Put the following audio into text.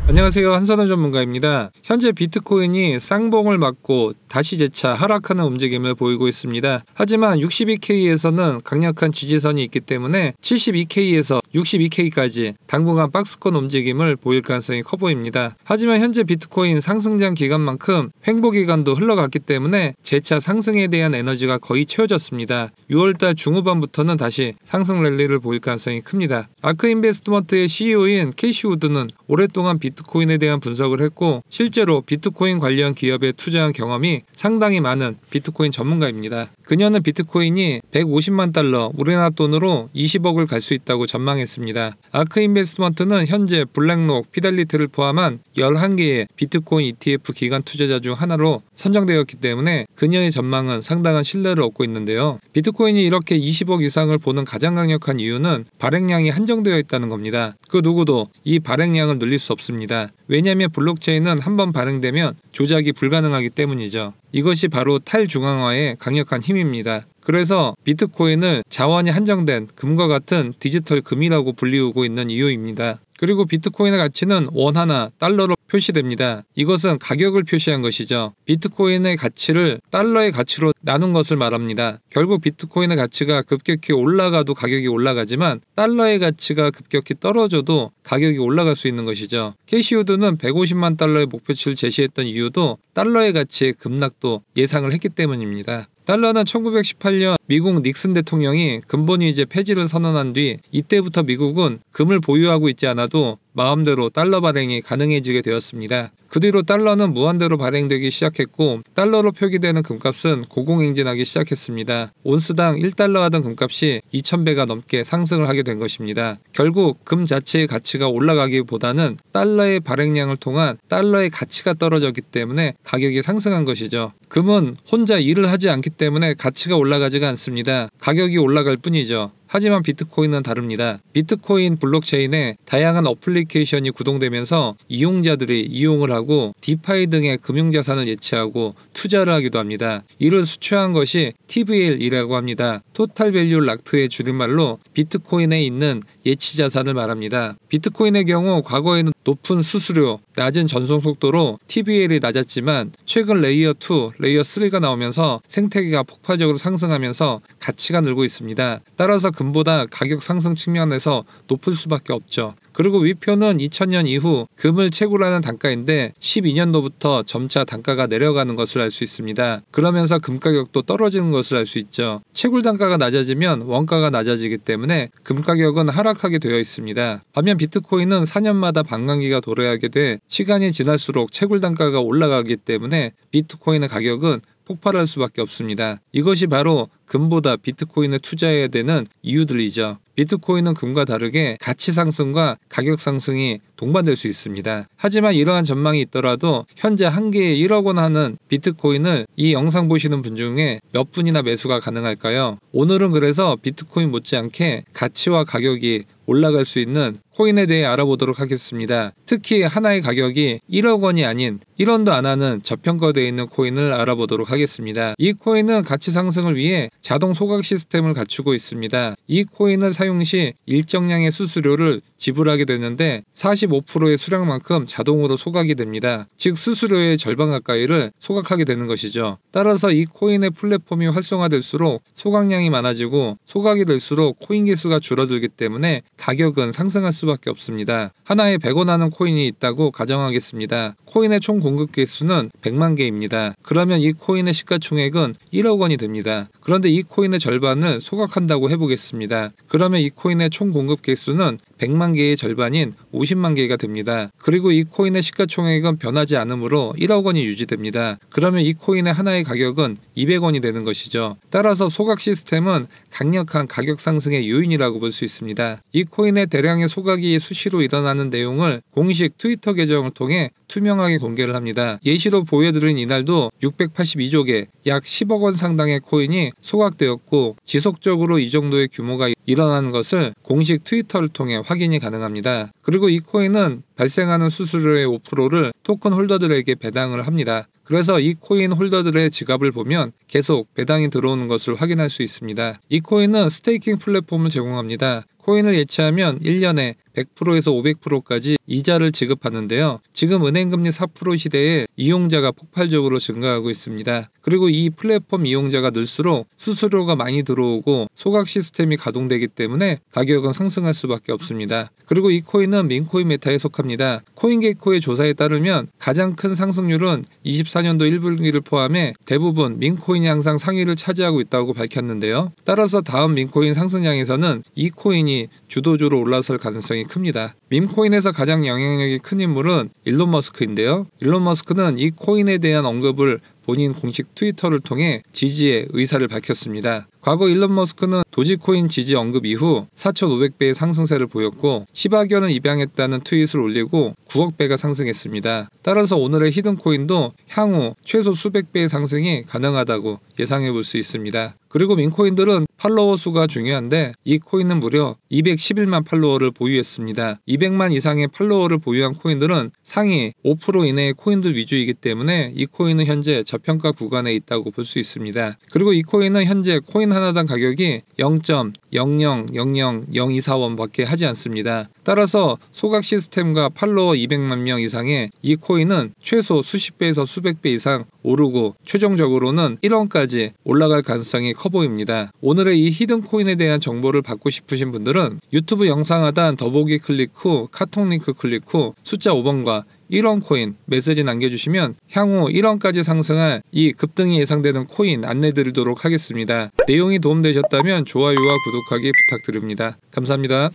안녕하세요, 한선호 전문가입니다. 현재 비트코인이 쌍봉을 맞고 다시 재차 하락하는 움직임을 보이고 있습니다. 하지만 62K에서는 강력한 지지선이 있기 때문에 72K에서 62K까지 당분간 박스권 움직임을 보일 가능성이 커 보입니다. 하지만 현재 비트코인 상승장 기간만큼 횡보 기간도 흘러갔기 때문에 재차 상승에 대한 에너지가 거의 채워졌습니다. 6월달 중후반부터는 다시 상승 랠리를 보일 가능성이 큽니다. 아크인베스트먼트의 CEO인 캐시 우드는 오랫동안 비트코인에 대한 분석을 했고 실제로 비트코인 관련 기업에 투자한 경험이 상당히 많은 비트코인 전문가입니다. 그녀는 비트코인이 150만 달러, 우리나라 돈으로 20억을 갈 수 있다고 전망했습니다. 아크인베스트먼트는 현재 블랙록, 피델리티를 포함한 11개의 비트코인 ETF 기관 투자자 중 하나로 선정되었기 때문에 그녀의 전망은 상당한 신뢰를 얻고 있는데요. 비트코인이 이렇게 20억 이상을 보는 가장 강력한 이유는 발행량이 한정되어 있다는 겁니다. 그 누구도 이 발행량을 늘릴 수 없습니다. 왜냐하면 블록체인은 한번 발행되면 조작이 불가능하기 때문이죠. 이것이 바로 탈중앙화의 강력한 힘입니다. 그래서 비트코인을 자원이 한정된 금과 같은 디지털 금이라고 불리우고 있는 이유입니다. 그리고 비트코인의 가치는 원 하나, 달러로 표시됩니다. 이것은 가격을 표시한 것이죠. 비트코인의 가치를 달러의 가치로 나눈 것을 말합니다. 결국 비트코인의 가치가 급격히 올라가도 가격이 올라가지만 달러의 가치가 급격히 떨어져도 가격이 올라갈 수 있는 것이죠. 캐시 우드는 150만 달러의 목표치를 제시했던 이유도 달러의 가치의 급락도 예상을 했기 때문입니다. 달러는 1918년 미국 닉슨 대통령이 근본위제 폐지를 선언한 뒤 이때부터 미국은 금을 보유하고 있지 않아도 마음대로 달러 발행이 가능해지게 되었습니다. 그 뒤로 달러는 무한대로 발행되기 시작했고 달러로 표기되는 금값은 고공행진하기 시작했습니다. 온스당 1달러 하던 금값이 2000배가 넘게 상승을 하게 된 것입니다. 결국 금 자체의 가치가 올라가기보다는 달러의 발행량을 통한 달러의 가치가 떨어졌기 때문에 가격이 상승한 것이죠. 금은 혼자 일을 하지 않기 때문에 가치가 올라가지가 않습니다. 가격이 올라갈 뿐이죠. 하지만 비트코인은 다릅니다. 비트코인 블록체인에 다양한 어플리케이션이 구동되면서 이용자들이 이용을 하고 디파이 등의 금융자산을 예치하고 투자를 하기도 합니다. 이를 수취한 것이 TVL이라고 합니다. 토탈 밸류 락트의 줄임말로 비트코인에 있는 예치자산을 말합니다. 비트코인의 경우 과거에는 높은 수수료, 낮은 전송 속도로 TVL이 낮았지만 최근 레이어 2, 레이어 3가 나오면서 생태계가 폭발적으로 상승하면서 가치가 늘고 있습니다. 따라서 금보다 가격 상승 측면에서 높을 수밖에 없죠. 그리고 위표는 2000년 이후 금을 채굴 하는 단가인데 12년도부터 점차 단가가 내려가는 것을 알 수 있습니다. 그러면서 금 가격도 떨어지는 것을 알 수 있죠. 채굴 단가가 낮아지면 원가가 낮아지기 때문에 금 가격은 하락하게 되어 있습니다. 반면 비트코인은 4년마다 반감기가 도래하게 돼 시간이 지날수록 채굴 단가가 올라가기 때문에 비트코인의 가격은 폭발할 수밖에 없습니다. 이것이 바로 금보다 비트코인에 투자해야 되는 이유들이죠. 비트코인은 금과 다르게 가치 상승과 가격 상승이 동반될 수 있습니다. 하지만 이러한 전망이 있더라도 현재 한 개에 1억 원 하는 비트코인을 이 영상 보시는 분 중에 몇 분이나 매수가 가능할까요? 오늘은 그래서 비트코인 못지않게 가치와 가격이 올라갈 수 있는 코인에 대해 알아보도록 하겠습니다. 특히 하나의 가격이 1억 원이 아닌 1원도 안 하는 저평가되어 있는 코인을 알아보도록 하겠습니다. 이 코인은 가치 상승을 위해 자동 소각 시스템을 갖추고 있습니다. 이 코인을 사용 시 일정량의 수수료를 지불하게 되는데 45%의 수량만큼 자동으로 소각이 됩니다. 즉 수수료의 절반 가까이를 소각하게 되는 것이죠. 따라서 이 코인의 플랫폼이 활성화될수록 소각량이 많아지고 소각이 될수록 코인 개수가 줄어들기 때문에 가격은 상승할 수밖에 없습니다. 하나에 100원 하는 코인이 있다고 가정하겠습니다. 코인의 총 공급 개수는 100만 개입니다. 그러면 이 코인의 시가총액은 1억 원이 됩니다. 그런데 이 코인의 절반을 소각한다고 해보겠습니다. 그러면 이 코인의 총 공급 개수는 100만 개의 절반인 50만 개가 됩니다. 그리고 이 코인의 시가총액은 변하지 않으므로 1억 원이 유지됩니다. 그러면 이 코인의 하나의 가격은 200원이 되는 것이죠. 따라서 소각 시스템은 강력한 가격 상승의 요인이라고 볼 수 있습니다. 이 코인의 대량의 소각이 수시로 일어나는 내용을 공식 트위터 계정을 통해 투명하게 공개를 합니다. 예시로 보여드린 이날도 682조 개, 약 10억 원 상당의 코인이 소각되었고 지속적으로 이 정도의 규모가 일어나는 것을 공식 트위터를 통해 확인이 가능합니다. 그리고 이 코인은 발생하는 수수료의 5%를 토큰 홀더들에게 배당을 합니다. 그래서 이 코인 홀더들의 지갑을 보면 계속 배당이 들어오는 것을 확인할 수 있습니다. 이 코인은 스테이킹 플랫폼을 제공합니다. 코인을 예치하면 1년에 100%에서 500%까지 이자를 지급하는데요. 지금 은행금리 4% 시대에 이용자가 폭발적으로 증가하고 있습니다. 그리고 이 플랫폼 이용자가 늘수록 수수료가 많이 들어오고 소각 시스템이 가동되기 때문에 가격은 상승할 수밖에 없습니다. 그리고 이 코인은 민코인 메타에 속합니다. 코인게이코의 조사에 따르면 가장 큰 상승률은 24년도 1분기를 포함해 대부분 민코인이 항상 상위를 차지하고 있다고 밝혔는데요. 따라서 다음 민코인 상승량에서는 이 코인이 주도주로 올라설 가능성이 큽니다. 밈코인에서 가장 영향력이 큰 인물은 일론 머스크인데요. 일론 머스크는 이 코인에 대한 언급을 본인 공식 트위터를 통해 지지의 의사를 밝혔습니다. 과거 일론 머스크는 도지코인 지지 언급 이후 4,500배의 상승세를 보였고 10억 원을 입양했다는 트윗을 올리고 9억 배가 상승했습니다. 따라서 오늘의 히든코인도 향후 최소 수백 배의 상승이 가능하다고 예상해 볼 수 있습니다. 그리고 민코인들은 팔로워 수가 중요한데 이 코인은 무려 211만 팔로워를 보유했습니다. 200만 이상의 팔로워를 보유한 코인들은 상위 5% 이내의 코인들 위주이기 때문에 이 코인은 현재 저평가 구간에 있다고 볼 수 있습니다. 그리고 이 코인은 현재 코인 하나당 가격이 0.0000024원 밖에 하지 않습니다. 따라서 소각 시스템과 팔로워 200만 명 이상의 이 코인은 최소 수십 배에서 수백 배 이상 오르고 최종적으로는 1원까지 올라갈 가능성이 커 보입니다. 오늘의 이 히든코인에 대한 정보를 받고 싶으신 분들은 유튜브 영상 하단 더보기 클릭 후 카톡 링크 클릭 후 숫자 5번과 1원 코인 메시지 남겨주시면 향후 1원까지 상승할 이 급등이 예상되는 코인 안내드리도록 하겠습니다. 내용이 도움되셨다면 좋아요와 구독하기 부탁드립니다. 감사합니다.